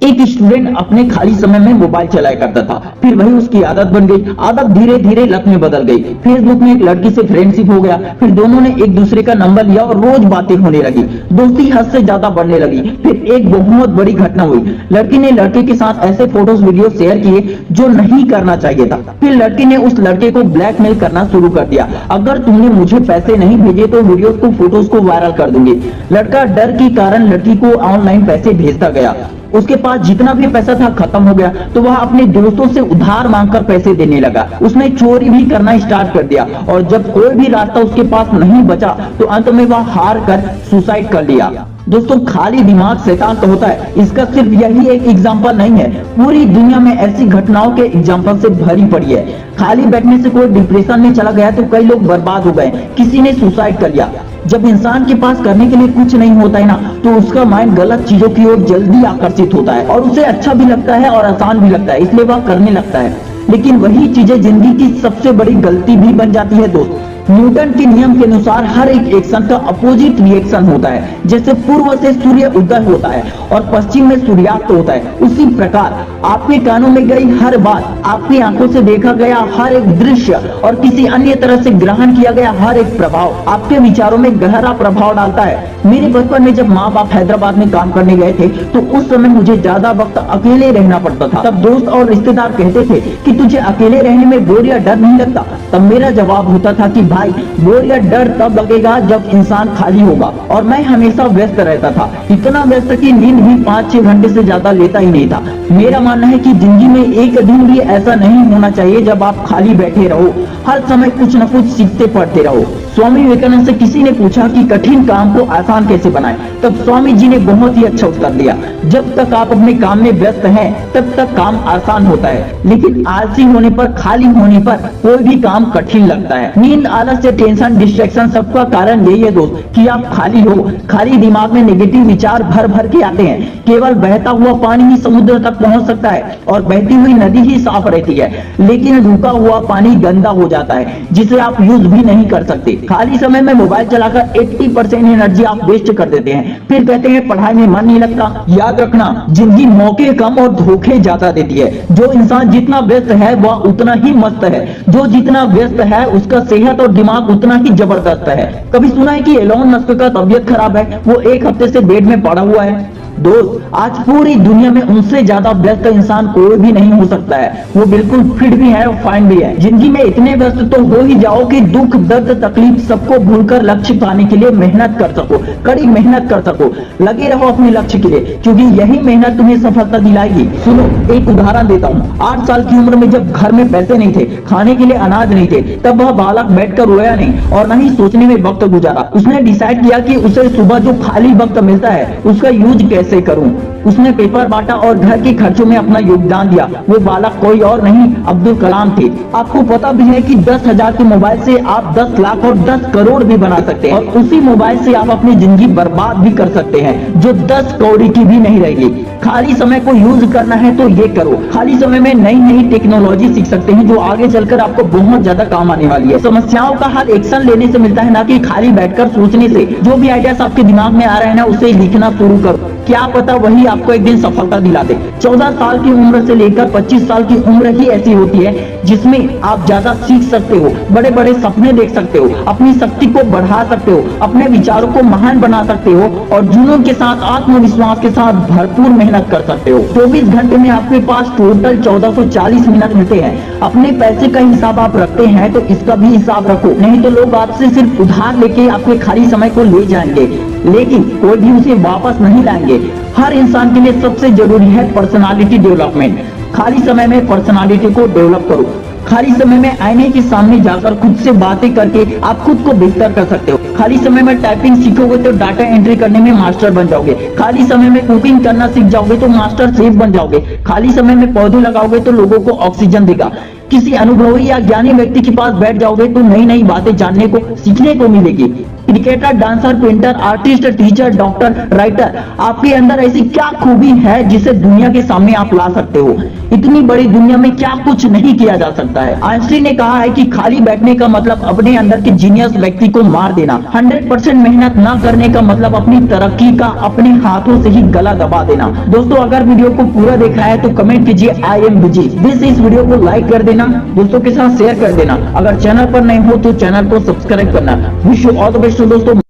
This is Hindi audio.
एक स्टूडेंट अपने खाली समय में मोबाइल चलाया करता था, फिर वही उसकी आदत बन गई। आदत धीरे धीरे लत में बदल गई। फेसबुक में एक लड़की से फ्रेंडशिप हो गया, फिर दोनों ने एक दूसरे का नंबर लिया और रोज बातें होने लगी। दोस्ती हद से ज्यादा बढ़ने लगी। फिर एक बहुत बड़ी घटना हुई। लड़की ने लड़के के साथ ऐसे फोटोज वीडियो शेयर किए जो नहीं करना चाहिए था। फिर लड़की ने उस लड़के को ब्लैकमेल करना शुरू कर दिया, अगर तुमने मुझे पैसे नहीं भेजे तो वीडियोस को फोटोज को वायरल कर दूंगी। लड़का डर के कारण लड़की को ऑनलाइन पैसे भेजता गया। उसके पास जितना भी पैसा था खत्म हो गया, तो वह अपने दोस्तों से उधार मांगकर पैसे देने लगा। उसने चोरी भी करना स्टार्ट कर दिया और जब कोई भी रास्ता उसके पास नहीं बचा तो अंत में वह हार कर सुसाइड कर लिया। दोस्तों, खाली दिमाग शैतान तो होता है, इसका सिर्फ यही एक एग्जाम्पल नहीं है। पूरी दुनिया में ऐसी घटनाओं के एग्जाम्पल से भरी पड़ी है। खाली बैठने से कोई डिप्रेशन में चला गया तो कई लोग बर्बाद हो गए, किसी ने सुसाइड कर लिया। जब इंसान के पास करने के लिए कुछ नहीं होता है ना, तो उसका माइंड गलत चीजों की ओर जल्दी आकर्षित होता है और उसे अच्छा भी लगता है और आसान भी लगता है, इसलिए वह करने लगता है। लेकिन वही चीजें जिंदगी की सबसे बड़ी गलती भी बन जाती है दोस्त। न्यूटन के नियम के अनुसार हर एक एक्शन का अपोजिट रिएक्शन होता है। जैसे पूर्व से सूर्य उदय होता है और पश्चिम में सूर्यास्त होता है, उसी प्रकार आपके कानों में गई हर बात, आपकी आंखों से देखा गया हर एक दृश्य और किसी अन्य तरह से ग्रहण किया गया हर एक प्रभाव आपके विचारों में गहरा प्रभाव डालता है। मेरे बचपन में जब माँ बाप हैदराबाद में काम करने गए थे तो उस समय मुझे ज्यादा वक्त अकेले रहना पड़ता था। तब दोस्त और रिश्तेदार कहते थे कि तुझे अकेले रहने में बोर या डर नहीं लगता? तब मेरा जवाब होता था कि भाई, बोर या डर तब लगेगा जब इंसान खाली होगा। और मैं हमेशा व्यस्त रहता था, इतना व्यस्त कि नींद भी 5-6 घंटे से ज्यादा लेता ही नहीं था। मेरा मानना है कि जिंदगी में एक दिन भी ऐसा नहीं होना चाहिए जब आप खाली बैठे रहो, हर समय कुछ न कुछ सीखते पढ़ते रहो। स्वामी विवेकानंद से किसी ने पूछा कि कठिन काम को आसान कैसे बनाएं, तब स्वामी जी ने बहुत ही अच्छा उत्तर दिया, जब तक आप अपने काम में व्यस्त हैं तब तक काम आसान होता है, लेकिन आलसी होने पर, खाली होने पर कोई भी काम कठिन लगता है। नींद, आलस, टेंशन, डिस्ट्रैक्शन सबका कारण यही है दोस्त कि आप खाली हो। खाली दिमाग में नेगेटिव विचार भर भर के आते हैं। केवल बहता हुआ पानी ही समुद्र तक पहुंच सकता है और बहती हुई नदी ही साफ रहती है, लेकिन रुका हुआ पानी गंदा हो जाता है जिसे आप यूज भी नहीं कर सकते। खाली समय में मोबाइल चलाकर 80% एनर्जी आप वेस्ट कर देते हैं, फिर कहते हैं पढ़ाई में मन नहीं लगता। याद रखना, जिंदगी मौके कम और धोखे ज्यादा देती है। जो इंसान जितना व्यस्त है वह उतना ही मस्त है, जो जितना व्यस्त है उसका सेहत और दिमाग उतना ही जबरदस्त है। कभी सुना है कि एलोन मस्क का तबीयत खराब है, वो 1 हफ्ते से बेड में पड़ा हुआ है? दोस्त, आज पूरी दुनिया में उनसे ज्यादा व्यस्त इंसान कोई भी नहीं हो सकता है। वो बिल्कुल फिट भी है और फाइन भी है। जिंदगी में इतने व्यस्त तो हो ही जाओ कि दुख, दर्द, तकलीफ सबको भूलकर लक्ष्य पाने के लिए मेहनत कर सको, कड़ी मेहनत कर सको। लगे रहो अपने लक्ष्य के लिए, क्योंकि यही मेहनत तुम्हें सफलता दिलाएगी। सुनो, एक उदाहरण देता हूँ। 8 साल की उम्र में जब घर में पैसे नहीं थे, खाने के लिए अनाज नहीं थे, तब वह बालक बैठकर रोया नहीं और न ही सोचने में वक्त गुजारा। उसने डिसाइड किया कि उसे सुबह जो खाली वक्त मिलता है उसका यूज कैसे करूं। उसने पेपर बांटा और घर के खर्चों में अपना योगदान दिया। वो बालक कोई और नहीं, अब्दुल कलाम थे। आपको पता भी है कि 10,000 के मोबाइल से आप 10 लाख और 10 करोड़ भी बना सकते हैं और उसी मोबाइल से आप अपनी जिंदगी बर्बाद भी कर सकते हैं, जो 10 कौड़ी की भी नहीं रहेगी। खाली समय को यूज करना है तो ये करो। खाली समय में नई नई टेक्नोलॉजी सीख सकते हैं जो आगे चलकर आपको बहुत ज्यादा काम आने वाली है। समस्याओं का हल एक्शन लेने से मिलता है, ना कि खाली बैठकर सोचने से। जो भी आइडियाज आपके दिमाग में आ रहे हैं ना, उसे लिखना शुरू करो। क्या पता वही आपको एक दिन सफलता दिला दे। 14 साल की उम्र से लेकर 25 साल की उम्र ही ऐसी होती है जिसमें आप ज्यादा सीख सकते हो, बड़े बड़े सपने देख सकते हो, अपनी शक्ति को बढ़ा सकते हो, अपने विचारों को महान बना सकते हो और जुनून के साथ, आत्मविश्वास के साथ भरपूर मेहनत कर सकते हो। 24 घंटे में आपके पास टोटल 1440 मिनट मिलते हैं। अपने पैसे का हिसाब आप रखते हैं तो इसका भी हिसाब रखो, नहीं तो लोग आपसे सिर्फ उधार लेके आपके खाली समय को ले जाएंगे, लेकिन कोई भी उसे वापस नहीं लाएंगे। हर इंसान के लिए सबसे जरूरी है पर्सनालिटी डेवलपमेंट। खाली समय में पर्सनालिटी को डेवलप करो। खाली समय में आईने के सामने जाकर खुद से बातें करके आप खुद को बेहतर कर सकते हो। खाली समय में टाइपिंग सीखोगे तो डाटा एंट्री करने में मास्टर बन जाओगे। खाली समय में कुकिंग करना सीख जाओगे तो मास्टर शेफ बन जाओगे। खाली समय में पौधे लगाओगे तो लोगों को ऑक्सीजन देगा। किसी अनुभवी या ज्ञानी व्यक्ति के पास बैठ जाओगे तो नई नई बातें जानने को, सीखने को मिलेगी। Cricketer, dancer, painter, artist, teacher, doctor, writer, आपके अंदर ऐसी क्या खूबी है जिसे दुनिया के सामने आप ला सकते हो? इतनी बड़ी दुनिया में क्या कुछ नहीं किया जा सकता है? आइंस्टीन ने कहा है कि खाली बैठने का मतलब अपने अंदर के जीनियस व्यक्ति को मार देना। 100% मेहनत ना करने का मतलब अपनी तरक्की का अपने हाथों से ही गला दबा देना। दोस्तों, अगर वीडियो को पूरा देखा है तो कमेंट कीजिए आई एम बिजी। इस वीडियो को लाइक कर देना, दोस्तों के साथ शेयर कर देना। अगर चैनल पर नए हो तो चैनल को सब्सक्राइब करना। Wish you all the best दोस्तों।